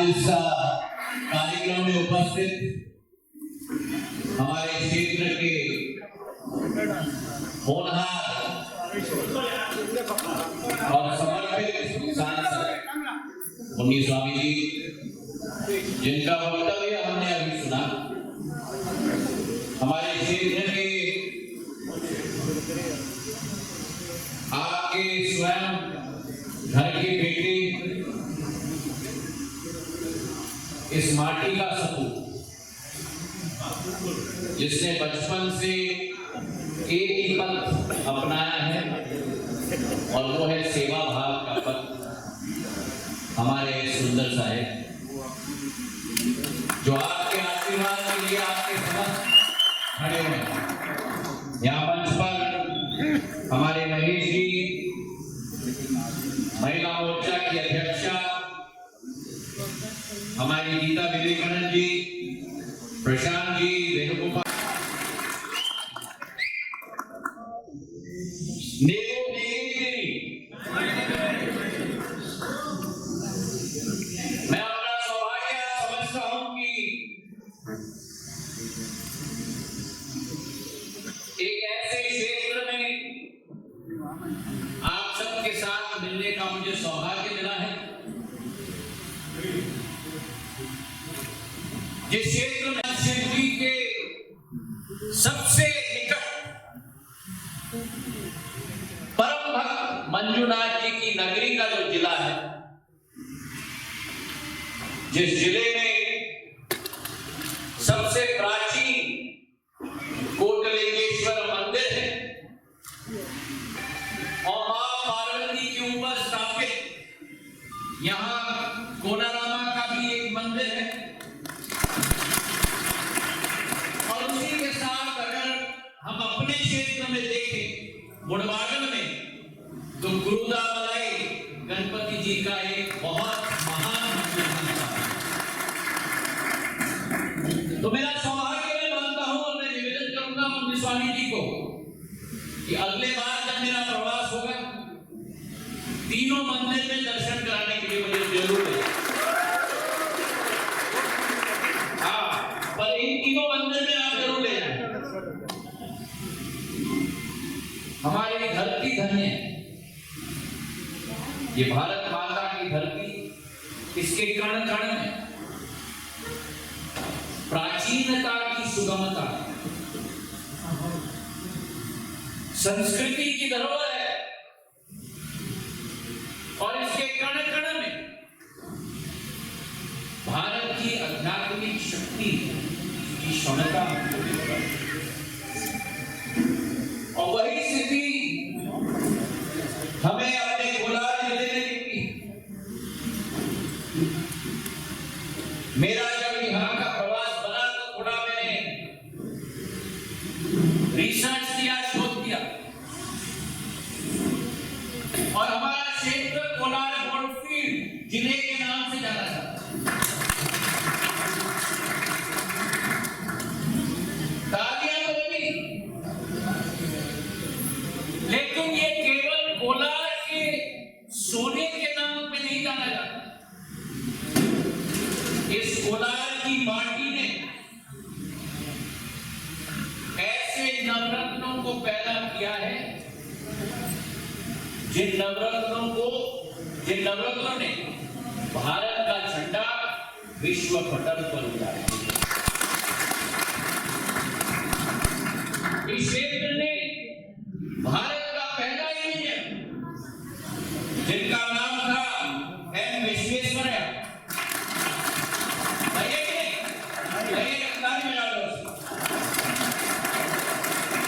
इस कार्यक्रम में उपस्थित हमारे क्षेत्र के होनहार और समर्पित सांसद मुन्नी स्वामी जी, जिनका वक्तव्य हमने अभी सुना, हमारे क्षेत्र के आपके स्वयं घर के बेटे, इस माटी का सपूत, जिसने बचपन से एक ही पथ अपनाया है और वो है सेवा भाव का पथ, हमारे सुंदर साहेब, जो आपके आशीर्वाद के लिए आपके समक्ष खड़े हैं। यहाँ मंच पर हमारे महेश जी, महिला मोर्चा की अध्यक्षा हमारी गीता विवेकानंद जी, प्रशांत जी, वेणुगोपाल, मैं अपना सौभाग्य समझता हूं कि एक ऐसे क्षेत्र में आप सबके साथ मिलने का मुझे सौभाग्य मिला है, जिस क्षेत्र में शिव जी के सबसे निकट परम भक्त मंजुनाथ जी की नगरी का जो जिला है, जिस जिले में सबसे प्राचीन कोटलिंगेश्वर मंदिर है और मां पार्वती के ऊपर स्थापित यहाँ कोनारामा का भी एक मंदिर है, और उसी के साथ अगर हम अपने क्षेत्र में देखें मुड़वागल में, तो गुरुदामलाई गणपति जी का एक बहुत महान मंदिर है। तो मेरा सौभाग्य मैं मानता हूं और मैं निवेदन करूंगा मुन्नी स्वामी जी को कि अगले बार जब मेरा प्रवास होगा, तीनों मंदिर में दर्शन कराने के लिए मुझे जरूर है। हाँ, पर इन तीनों मंदिर में आप जरूर ले जाएं। हमारी धरती धन्य है, ये भारत माता की धरती, इसके कण कण में प्राचीनता की सुगमता, संस्कृति की धरोहर है, और इसके कण कण में भारत की आध्यात्मिक शक्ति की क्षमता, और वही स्थिति हमें अपने कोलार जिले में दिखती है। मेरा जब यहाँ का प्रवास बना तो थोड़ा मैंने रिसर्च किया, शोध किया, और हमारा क्षेत्र कोलार गोल्डफील्ड जिले के नाम से जाना जाता है। तालियां तो बनी, लेकिन ये केवल कोलार के सोने के नाम पे नहीं जाना जाता। इस कोलार की माटी ने ऐसे नवरत्नों को पैदा किया है, जिन नवरत्नों ने भारत का झंडा विश्व पटल पर उड़ाया। इस क्षेत्र ने भारत का पहला इंजीनियर, जिनका नाम था एम विश्वेश्वरैया,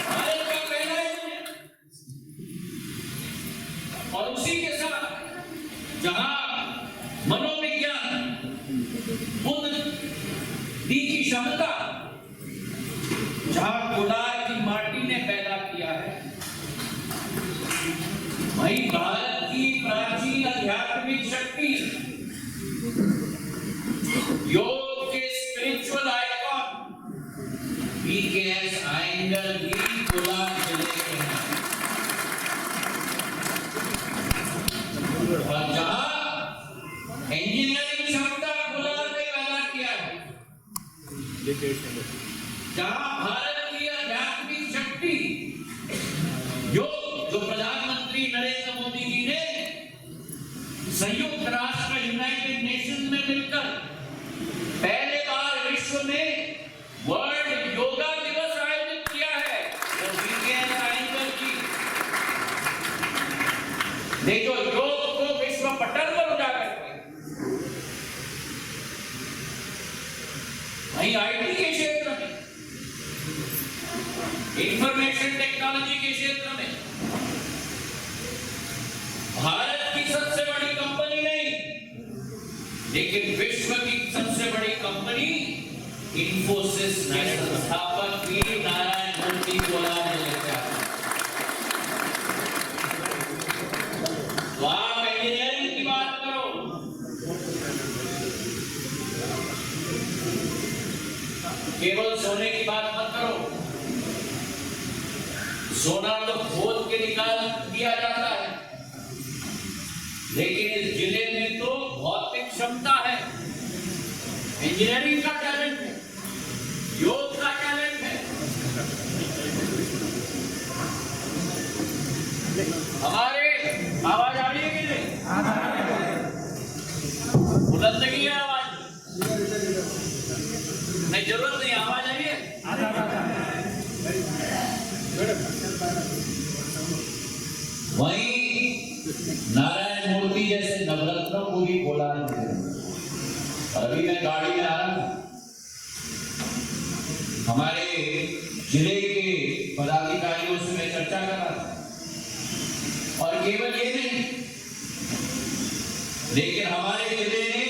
भारत का पहला इंजीनियर, और उसी के साथ जहां मनोविज्ञान, बुद्धि की क्षमता, जहां कोलार की माटी ने पैदा किया है, वहीं भारत की प्राचीन आध्यात्मिक शक्ति, योग के स्पिरिचुअल आइकॉन वीकेएस आयंगर भी कोलार जिले के हैं। और जहां इंजीनियरिंग क्षमता कोलार संयुक्त राष्ट्र यूनाइटेड नेशंस में मिलकर पहले बार विश्व में वर्ल्ड योगा दिवस आयोजित किया है। देखो योग को विश्व पटल पर उजागर किया। वहीं आईटी के क्षेत्र में, इंफॉर्मेशन टेक्नोलॉजी के क्षेत्र में भारत की सबसे बड़ी कंपनी नहीं, लेकिन विश्व की सबसे बड़ी कंपनी इंफोसिस के संस्थापक वी नारायण मूर्ति को लाने लगा। तो आप इंजीनियरिंग की बात करो, केवल सोने की बात मत करो। सोना तो खोद के निकाल दिया जाता है, लेकिन इस जिले में तो भौतिक क्षमता है, इंजीनियरिंग का टैलेंट है, योग का टैलेंट है। हमारे आवाज आ रही है कि नहीं? बुलंद नहीं है आवाज? नहीं, जरूरत नहीं, आवाज आ रही है। वहीं नारायण मूर्ति जैसे नवरत्नों को भी बोला है। अभी मैं गाड़ी में आ रहा हूं, हमारे जिले के पदाधिकारियों से मैं चर्चा कर रहा था, और केवल ये नहीं, लेकिन हमारे जिले ने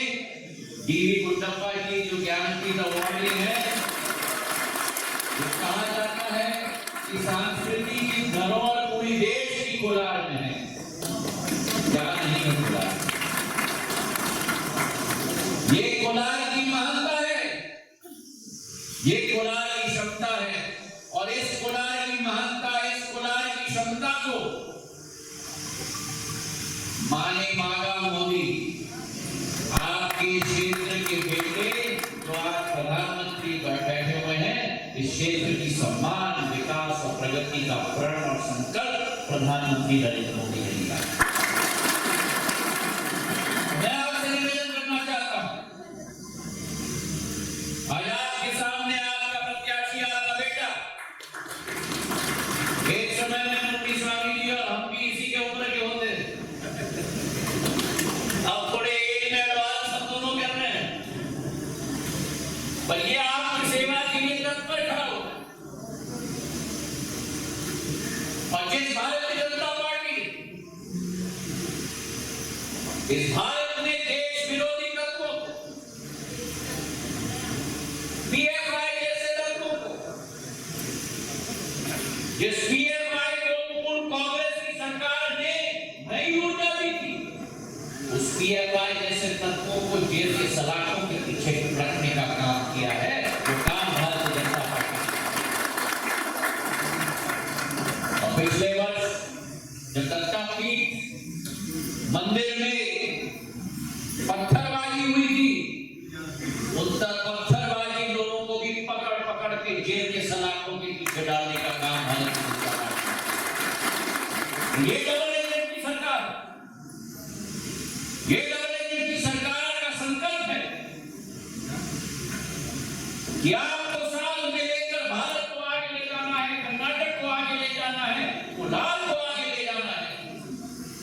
डीवी गुंडप्पा की जो ज्ञानपीठ अवार्ड है, कहा जाता है कि संस्कृति की धरोहर पूरी देश की कोलार में है, जहां नहीं है कोलार। ये कोलार की महानता है, ये कोलार की क्षमता है, और इस कोलार की महानता, इस कोलार की क्षमता को माने मांगा मोदी, आपके क्षेत्र के बेटे जो आज प्रधानमंत्री बैठे हुए हैं, इस क्षेत्र की सम्मान, विकास और प्रगति का प्रण और संकल्प प्रधानमंत्री नरेंद्र मोदी ने लिया। मैं आपसे निवेदन करना चाहता हूं, आज आपके सामने आपका प्रत्याशी, आपका बेटा, एक समय में मुक्ति स्वामी जी और हम भी इसी के उम्र के होते, अब थोड़े एज में एडवांस हम दोनों कर रहे हैं, पर ये आपकी सेवा के लिए तत्पर खड़ा हो। और जिस भारतीय जनता पार्टी, इस भारत में देश विरोधी तत्वों को, पीएफआई जैसे तत्वों को, जिस पीएफआई को पूर्व कांग्रेस की सरकार ने नई ऊर्जा दी थी, उस पीएफआई जैसे तत्वों को जेल के सलाखों के पीछे रखने का काम किया है, वो काम भारतीय जनता पार्टी। और पिछले वर्ष जब दत्तापीठ मंदिर में पत्थरबाजी हुई थी, उस पत्थरबाजी लोगों को भी पकड़ पकड़ के जेल के सलाखों के पीछे डालने का काम भारतीय जनता पार्टी। ये डबल एजेंट की सरकार, ये डबल एजेंट की सरकार का संकल्प है कि आपको साथ में लेकर भारत को आगे ले जाना है, कर्नाटक को आगे ले जाना है, कोलार को आगे ले जाना है,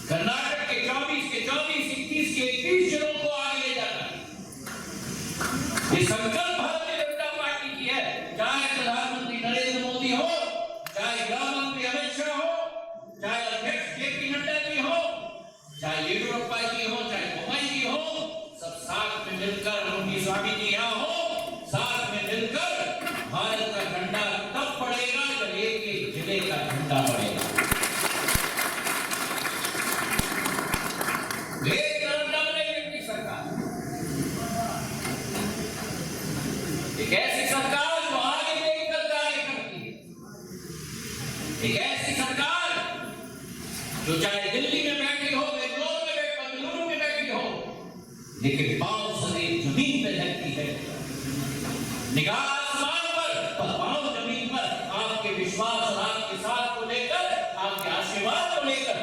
कर्नाटक के 24 के 24, 21 के 21 जिलों को आगे ले जाना है। ये संकल्प भारतीय जनता पार्टी की है, चाहे प्रधानमंत्री नरेंद्र मोदी हो, चाहे गृह मंत्री अमित शाह हो, चाहे अध्यक्ष जेपी नड्डा जी हो, चाहे येडियुरप्पा जी हो, चाहे बोम्मई जी हो, सब साथ में मिलकर, मुक्ति स्वामी जी यहाँ हो, साथ में मिलकर भारत का झंडा तब पड़ेगा जब एक एक जिले का झंडा पड़ेगा। एक तरफ डबल एजेंट की सरकार, एक ऐसी सरकार जो आगे देखकर कार्य करती है, एक ऐसी सरकार जो चाहे दिल्ली में बैठी हो, बेंगलुरु में बैठी हो, लेकिन पांव सदैव जमीन पे रहती है, निगाह आसमान पर पांव जमीन पर, आपके विश्वास और आपके साथ को लेकर, आपके आशीर्वाद को लेकर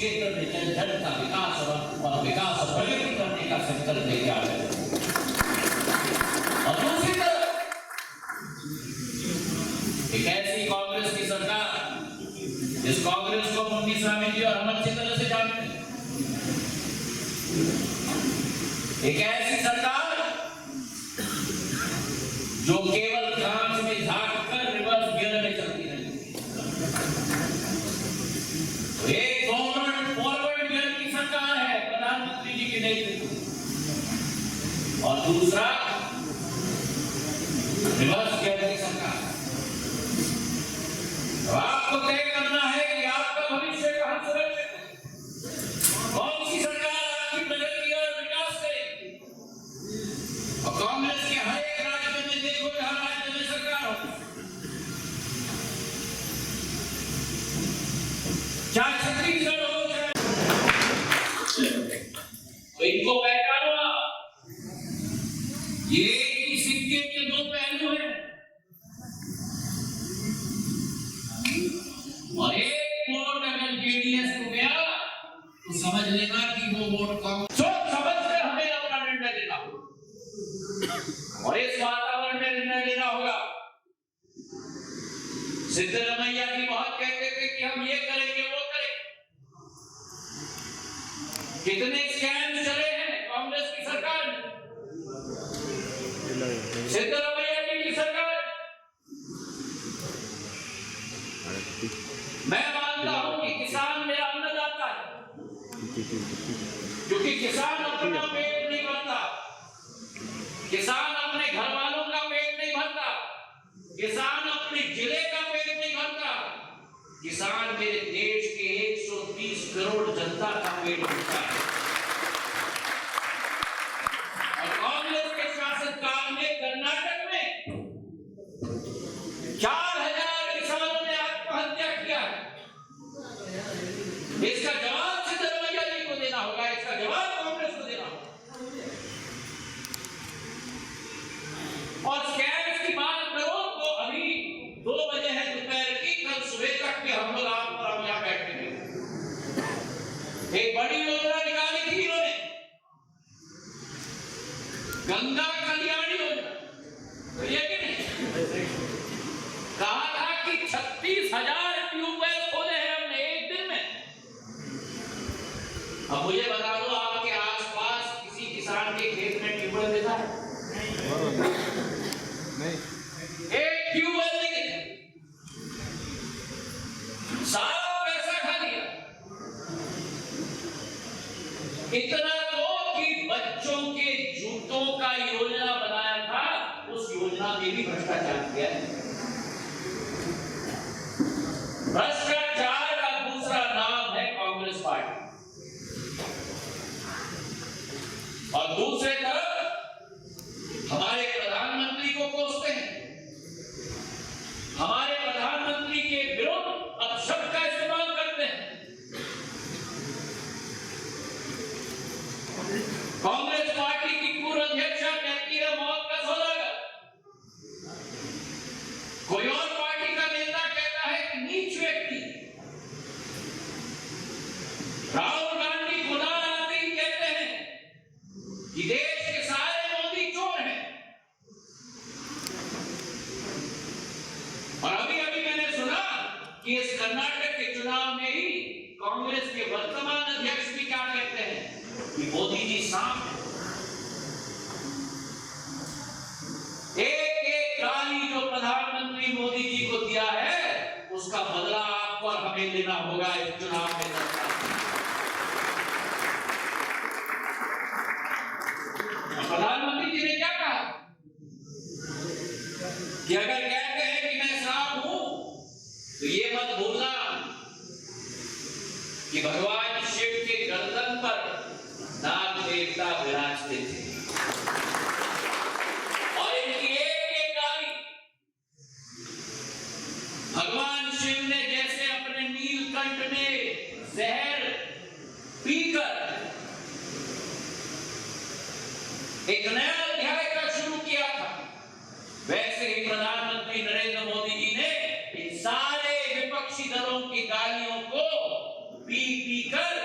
क्षेत्र में जन का विकास और विकास और प्रगति करने का संकल्प लेके आ रहे हैं। और दूसरी तरफ एक ऐसी कांग्रेस की सरकार, इस कांग्रेस को मुन्नी स्वामी जी और हम अच्छी तरह से जानते हैं, एक ऐसी सरकार जो केवल कांच में झांक कर रिवर्स गियर में चलती है। तो एक फॉरवर्ड गियर की सरकार है प्रधानमंत्री जी के नेतृत्व, और दूसरा रिवर्स गियर की सरकार। तो आपको तय करना है कि आपका भविष्य कहां सुरक्षित है, कौन सी सरकार आपकी प्रगति और विकास करेगी। और कांग्रेस के हर एक राज्य में देखो, हर राज्य में सरकार हो, चाहे छत्तीसगढ़ हो चाहे, तो इनको पहचानो आप, ये एक सिक्के के दो पहलू हैं। और एक वोट अगर जेडीएस को गया तो समझ लेना कि वो वोट कांग्रेस, सोच समझ कर हमें अपना निर्णय लेना होगा, और इस वातावरण में निर्णय लेना होगा। सिद्धरामैया जी बहुत कहते थे कि हम ये करेंगे वो करेंगे, कितने स्कैम चले हैं कांग्रेस की सरकार में, सिद्धरामैया जी की सरकार। मैं मानता हूं कि किसान मेरा अन्नदाता है, क्योंकि किसान अपना पेट नहीं भरता, किसान अपने घर वालों का पेट नहीं भरता, किसान अपने जिले का पेट नहीं भरता, किसान मेरे देश के 130 करोड़ जनता का पेट भरता है। और कांग्रेस के शासनकाल में कर्नाटक में 4000 किसानों ने आत्महत्या किया है। इसका जवाब सिद्धरामैया जी को देना होगा, इसका जवाब कांग्रेस को देना होगा। और स्कैम्स की बात करो तो अभी 2 बजे है दोपहर की, कल सुबह तक के हम लोग आप और हम यहाँ बैठे थे, एक बड़ी योजना निकाली थी इन्होंने, गंगा कल्याणी योजना, तो ये कि नहीं, कहा था कि 36,000 ट्यूबवेल खोले हैं हमने एक दिन में। अब मुझे बता दो, आपके आसपास किसी किसान के खेत में ट्यूबवेल देखा है? नहीं, एक ट्यूबवेल नहीं देखा, सारा पैसा खा लिया। इतना तो कि बच्चों के जूतों का योजना बनाया था, उस योजना में भी भ्रष्टाचार किया है। भ्रष्टाचार का दूसरा नाम है कांग्रेस पार्टी। और दूसरे तरफ हमारे प्रधानमंत्री को कोसते हैं, हमारे प्रधानमंत्री के विरुद्ध अपशब्द का इस्तेमाल करते हैं। कांग्रेस पार्टी की पूर्व अध्यक्षा कहती है मौत का सौदागर, कोई और पार्टी का नेता कहता है कि नीच व्यक्ति। राहुल गांधी खुदा आते ही कहते हैं कि देश के सारे मोदी चोर हैं। और अभी अभी मैंने सुना कि इस कर्नाटक के चुनाव में ही कांग्रेस के वर्तमान अध्यक्ष भी क्या कहते हैं कि मोदी जी सांप हैं। एक एक गाली जो प्रधानमंत्री मोदी जी को दिया है, उसका बदला आपको और हमें लेना होगा इस चुनाव में। प्रधानमंत्री जी ने क्या कहा कि अगर कहते हैं कि मैं सांप हूं तो ये मत भूलना कि भगवान शिव के गर्दन पर नाग देवता विराजते थे, और इनकी एक एक गाली भगवान शिव ने जैसे अपने नीलकंठ में जहर पीकर एक नया अध्याय का शुरू किया था, वैसे ही प्रधानमंत्री नरेंद्र मोदी जी ने इन सारे विपक्षी दलों की गालियों को पी कर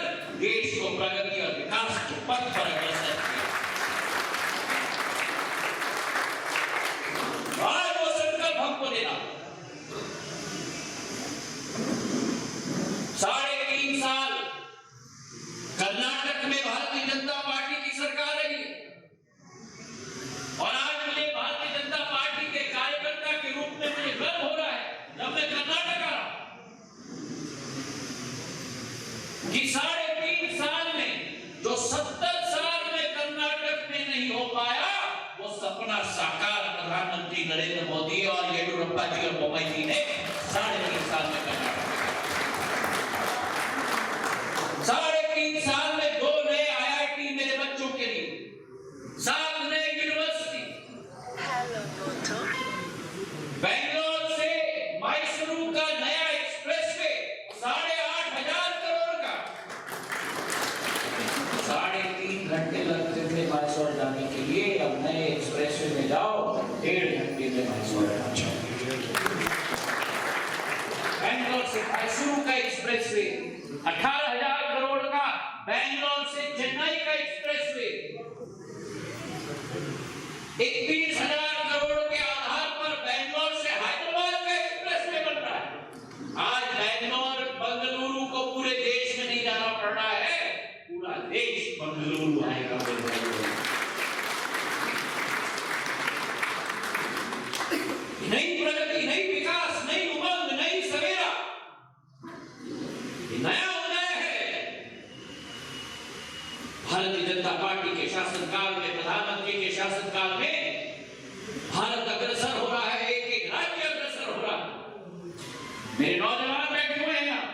कि 3.5 साल में जो 70 साल में कर्नाटक में नहीं हो पाया, वो सपना साकार प्रधानमंत्री नरेंद्र मोदी और येडियुरप्पा जी और बोम्मई जी ने 3.5 साल में कर्नाटक में 3.5 साल में 2 नए IIT मेरे बच्चों के लिए, 7 नए यूनिवर्सिटी, बेंगलोर से मैसूरू का नया एक्सप्रेसवे 8,500 करोड़ का। 3.5 घंटे लगते थे मैसूर जाने के लिए, अब नए एक्सप्रेसवे में जाओ 1.5 घंटे में मैसूर पहुंचो। बेंगलोर से मैसूरू का एक्सप्रेसवे 18,000 करोड़ का, बेंगलोर से चेन्नई का एक्सप्रेसवे 31,000 करोड़ के आधार पर बेंगलोर से हैदराबाद का एक्सप्रेसवे बन रहा है। आज बेंगलोर बंगलुरु को पूरे देश में नहीं जाना पड़ रहा है, पूरा देश बंगलुरु आएगा। नई प्रगति, नई विकास, नई उमंग, नई सवेरा, नया उदय है। भारतीय जनता पार्टी के शासनकाल में, प्रधानमंत्री के शासनकाल में भारत अग्रसर हो रहा है, एक राज्य अग्रसर हो रहा है। मेरे नौजवान बैठे हुए हैं यहाँ।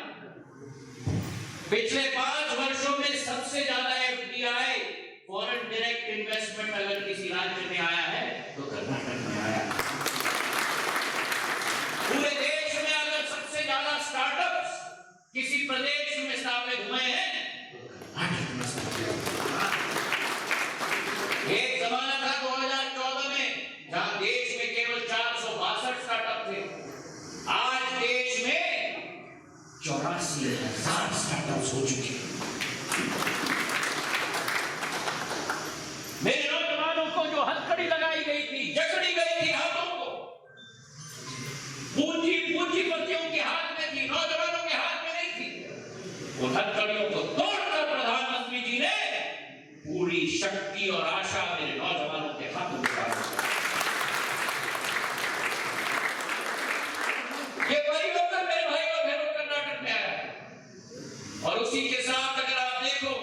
पिछले 5 वर्षों में सबसे ज्यादा FDI, फॉरेन डायरेक्ट इन्वेस्टमेंट, अगर किसी राज्य में आया है तो कर्नाटक में आया। पूरे देश में अगर सबसे ज्यादा स्टार्टअप्स किसी प्रदेश में स्थापित हुए हैं, एक जमाना था 2014 में जहां देश में केवल 462 स्टार्टअप थे। आज देश में 84,000 स्टार्टअप्स हो चुके हैं। मेरे नौजवानों को जो हथकड़ी लगाई गई थी, जकड़ी गई थी हाथों को, पूंजीपतियों के हाथ में थी, नौजवानों के हाथ में नहीं थी। उन हथकड़ियों को तोड़कर प्रधानमंत्री जी ने पूरी शक्ति और आशा मेरे नौजवानों के हाथों में डाली। ये परिवर्तन मेरे भाई और बहनों कर्नाटक में आया है। और उसी के साथ अगर आप देखो,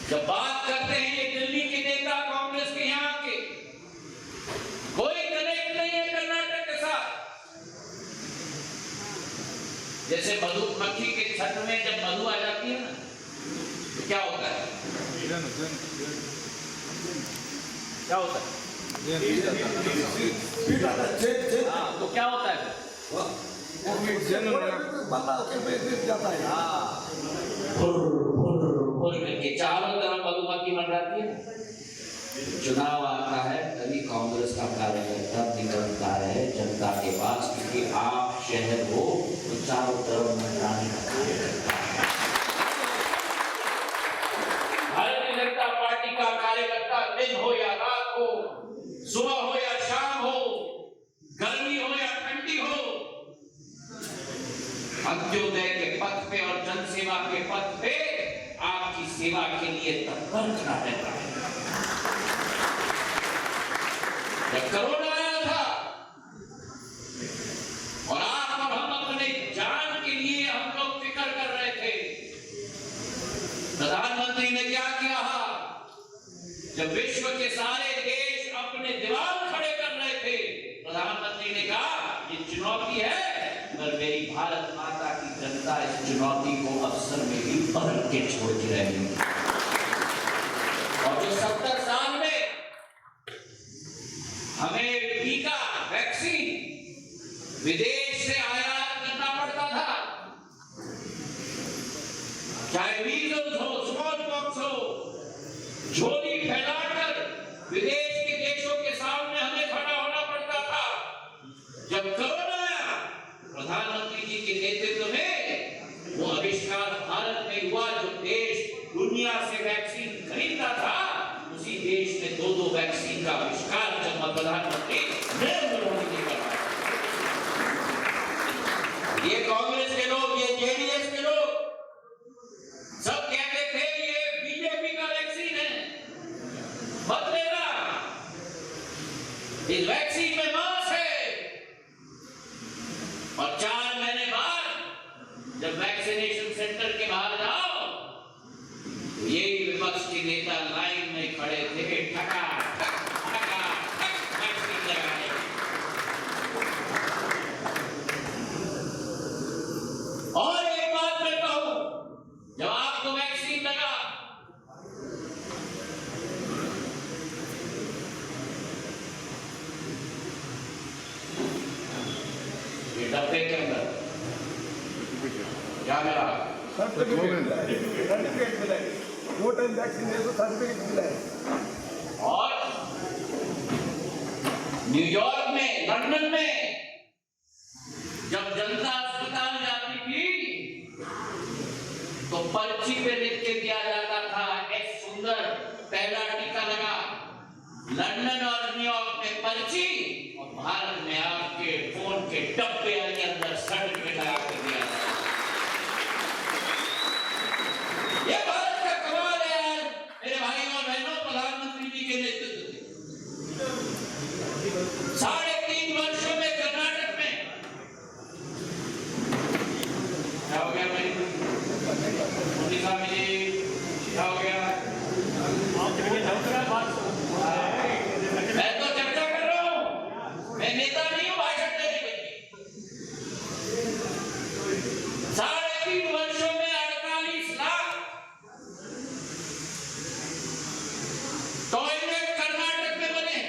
जब बात करते हैं ये दिल्ली के नेता कांग्रेस के यहाँ के, कोई कनेक्ट नहीं है कर्नाटक के साथ। जैसे मधुमक्खी के छत्त में जब मधु आ जाती है ना, तो क्या होता है? क्या होता है? हाँ, तो क्या होता है? चारों तरफ मधुमक्खी बन जाती है। चुनाव आता है तभी कांग्रेस का कार्यकर्ता निकलता है जनता के पास, क्योंकि आप शहर हो तो चारों तरफ मंडराने का कार्यकर्ता है। भारतीय जनता पार्टी का कार्यकर्ता दिन हो या रात हो, सुबह हो या शाम हो, गर्मी हो या ठंडी हो, अंत्योदय के पथ पे और जनसेवा के पथ पे आपकी सेवा के लिए तत्पर खड़ा रहता है। जब कोरोना आया था और आप और हम अपने जान के लिए हम लोग फिक्र कर रहे थे, प्रधानमंत्री ने क्या किया? जब विश्व के सारे देश अपने दीवार खड़े कर रहे थे, प्रधानमंत्री ने कहा ये चुनौती है, मगर मेरी भारत माता की जनता इस चुनौती को अवसर में ही बदल के छोड़ के रहेगी। और जो 70 साल में हमें टीका, वैक्सीन विदेश से आयात करना पड़ता था, चाहे मीजल्स हो, स्मॉल पॉक्स हो, झोली फैलाकर विदेश के देशों के सामने हमें खड़ा होना पड़ता था। जब कोरोना आया, प्रधानमंत्री जी के नेतृत्व में वो आविष्कार भारत में हुआ। जो देश दुनिया से वैक्सीन खरीदता था, उसी देश में 2 वैक्सीन का आविष्कार जब प्रधानमंत्री नरेंद्र मोदी जी कर रहा है। ये कांग्रेस के लोग, ये जेडीएस के लोग सब कहते थे ये बीजेपी का वैक्सीन है, मत लेना, इस वैक्सीन में मांस है। और 4 महीने बाद डब्बे के अंदर क्या मिला? सर्टिफिकेट मिला है, 2 टाइम वैक्सीन है तो सर्टिफिकेट मिला है। और न्यूयॉर्क में, लंदन में जब जनता अस्पताल जाती थी तो पर्ची पे लिख के दिया जाता था, एक सुंदर पहला टीका लगा। लंदन और न्यूयॉर्क में पर्ची और भारत में आपके फोन के डब्बे के अंदर सर्टिफिकेट लगा के दिया जाता। ये भारत का कमाल है यार मेरे भाइयों और बहनों। प्रधानमंत्री जी के नेतृत्व में 3.5 वर्षों में कर्नाटक में क्या हो गया भाई? उड़ीसा में क्या हो गया? मैं तो चर्चा कर रहा हूं, मैं नेता नहीं हूं भाषण देने के लिए। 3.5 वर्षों में 48 लाख टॉयलेट कर्नाटक में बने।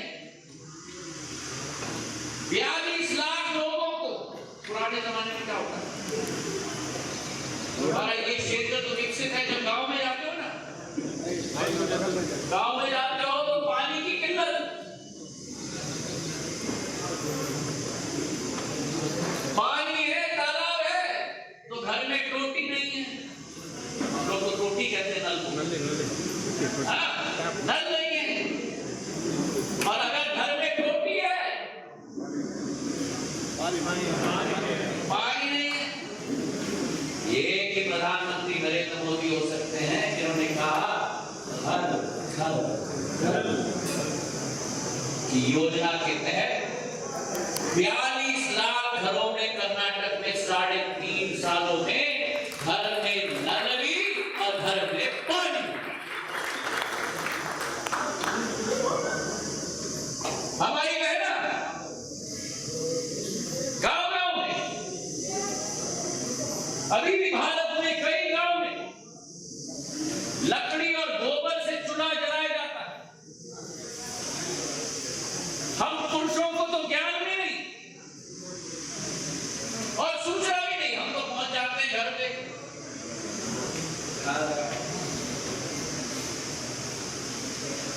42 लाख लोगों को। पुराने जमाने में क्या होता है, हमारा ये क्षेत्र तो विकसित है। जब गांव में जाते हो ना, गांव में जाते हो तो पानी की किल्लत, पानी है, तालाब है तो घर में टोटी नहीं है। हम लोग तो टोटी कहते हैं नल को, नल नहीं है। और अगर घर में टोटी है पानी नहीं है। ये कि प्रधानमंत्री नरेंद्र मोदी हो सकते हैं जिन्होंने कहा हर घर की योजना के तहत 42 लाख घरों में कर्नाटक में 3.5 सालों में घर में नल लगी और घर में पानी। हमारी बहना गांव में, अभी भी भारत में कई गांव में लकड़ी और गोबर से चूल्हा जलाया जाता है। हम पुरुषों को तो ज्ञान भी नहीं और सूचना भी नहीं, हम तो पहुंच जाते हैं घर पे।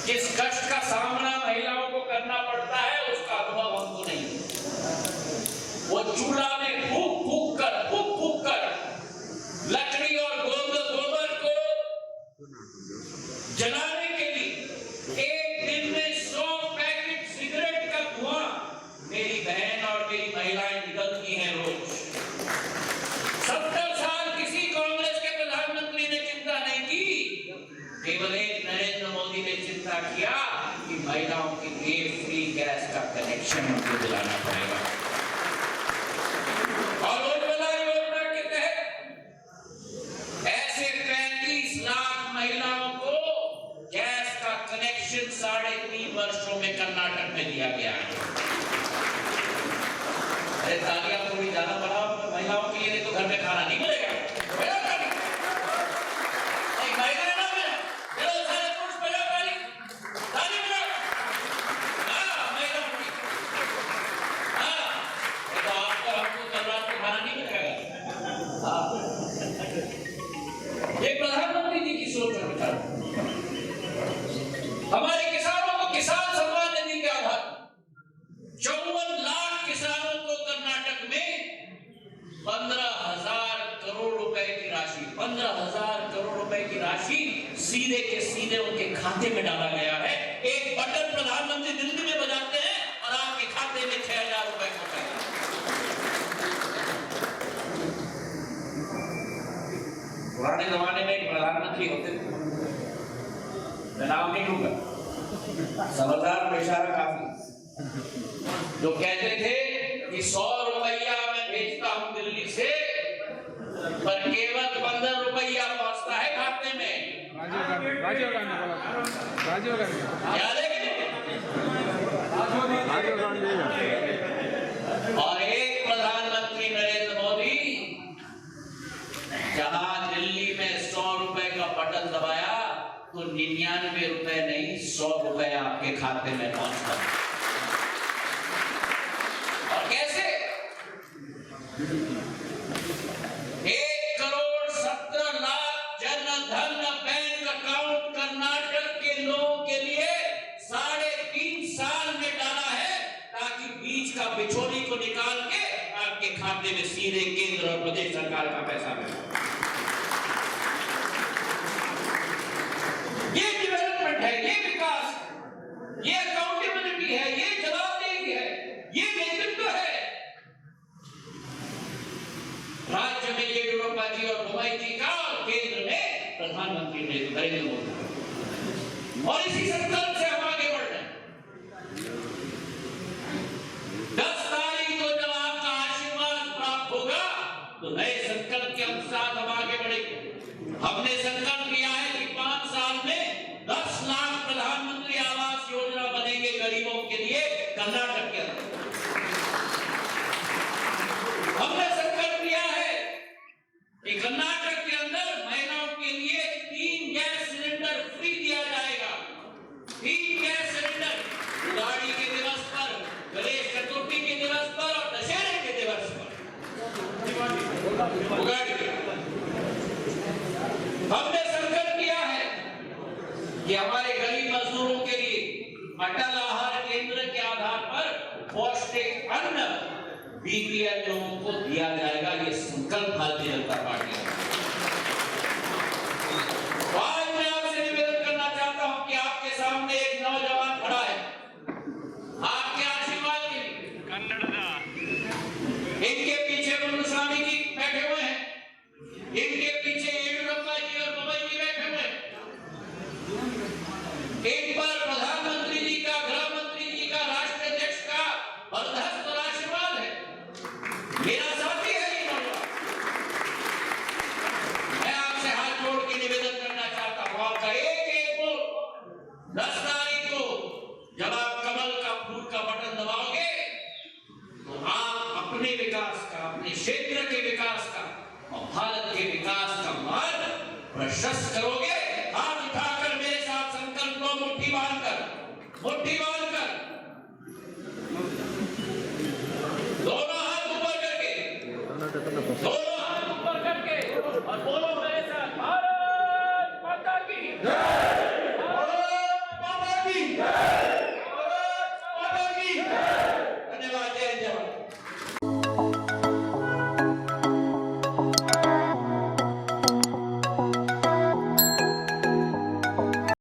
किस कष्ट का सामना महिलाओं को करना पड़ता है उसका अनुभव हमको नहीं। वो चूल्हा में फूक फूक कर लकड़ी और गोबर को जलाने के लिए एक दिन में 100 पैकेट सिगरेट का धुआं मेरी बहन और मेरी महिलाएं निकलती हैं रोज। 70 साल किसी कांग्रेस के प्रधानमंत्री ने चिंता नहीं की, केवल एक नरेंद्र मोदी ने चिंता किया कि महिलाओं के लिए फ्री गैस का कनेक्शन उनको दिलाना पड़ेगा। और उज्ज्वला योजना के तहत ऐसे 35 लाख महिलाओं को गैस का कनेक्शन 3.5 वर्षों में कर्नाटक में दिया गया है। अरे तालियां थोड़ी ज्यादा बढ़ाओ महिलाओं के लिए, नहीं तो घर में खाना नहीं मिलेगा। महिलाएं ना मिले, सारे पुरुष बजा ताली मिला। तो आपको हमको कल रात को खाना नहीं मिलेगा। ये प्रधानमंत्री जी की सोच है। हमारे किसानों को किसान सम्मान निधि के आधार 54 लाख किसानों को कर्नाटक में 15,000 करोड़ रुपए की राशि, 15,000 करोड़ रुपए की राशि सीधे के सीधे उनके खाते में डाला गया है। एक बटन प्रधानमंत्री दिल्ली में बजाते हैं और आपके खाते में 6,000 रुपए होता है। पुराने जमाने में एक प्रधानमंत्री होते थे, मैं नाम नहीं लूंगा, समझदार को इशारा काफी, जो कहते थे कि 100 रुपया मैं भेजता हूं दिल्ली से, पर केवल 15 रुपया पहुंचता है खाते में। राजीव गांधी याद है कि नहीं? और एक प्रधानमंत्री नरेंद्र मोदी जहां दिल्ली में 100 रुपए का बटन दबाया तो 99 रुपए नहीं 100 रुपए आपके खाते में पहुंचता। और कैसे? 1,17,00,000 जनधन बैंक अकाउंट कर्नाटक के लोगों के लिए 3.5 साल में डाला है, ताकि बीच का बिचौली को निकाल के आपके खाते में सीधे केंद्र और प्रदेश सरकार का पैसा मिले। ये डेवलपमेंट है, ये विकास है, ये अकाउंटेबिलिटी है, ये जवाबदेही है, ये नेतृत्व है। राज्य में येडियुरप्पा जी और बोम्मई जी का, और केंद्र में प्रधानमंत्री नरेंद्र मोदी, और इसी संकल्प से हम आगे बढ़ रहे हैं। 10 तारीख को जब आपका आशीर्वाद प्राप्त होगा तो नए संकल्प के अनुसार हम आगे बढ़ेंगे। हमने संकल्प लिया है कि 5 साल में 10 लाख प्रधानमंत्री आवास योजना बनेंगे गरीबों के लिए कर्नाटक के अंदर। हमने संकल्प लिया है कि कर्नाटक के अंदर महिलाओं के लिए 3 गैस सिलेंडर फ्री दिया जाएगा। 3 गैस सिलेंडर दिवाली के दिवस पर, गणेश चतुर्थी के दिवस पर और दशहरे के दिवस पर। हमने संकल्प किया है कि हमारे गरीब मजदूरों के लिए अटल आहार केंद्र के आधार पर पौष्टिक अन्न बीपीएल लोगों को दिया जाएगा। ये संकल्प भारतीय जनता पार्टी का। आज मैं आपसे निवेदन करना चाहता हूं कि आपके सामने एक नौजवान खड़ा है, आपके आशीर्वाद के लिए। इनके पीछे मुनुस्वामी जी बैठे हुए हैं, इनके पीछे येडियुरप्पा जी और बोम्मई जी बैठे हुए हैं। इन पर प्रधानमंत्री जी का, गृह मंत्री जी का, राष्ट्रीय अध्यक्ष का बरदस्त और आशीर्वाद है। मेरा साथी है ये नौजवान। मैं आपसे हाथ जोड़ के निवेदन करना चाहता हूं, आपका एक वोट 10 तारीख को जब आप कमल का फूल का बटन दबाओगे तो आप अपने विकास का, अपने क्षेत्र के विकास का और भारत के विकास का मार्ग प्रशस्त करोगे। हाथ उठाकर मेरे साथ संकल्प लो, मुट्ठी बांधकर, मुट्ठी बांधकर, दोनों हाथ ऊपर करके और बोलो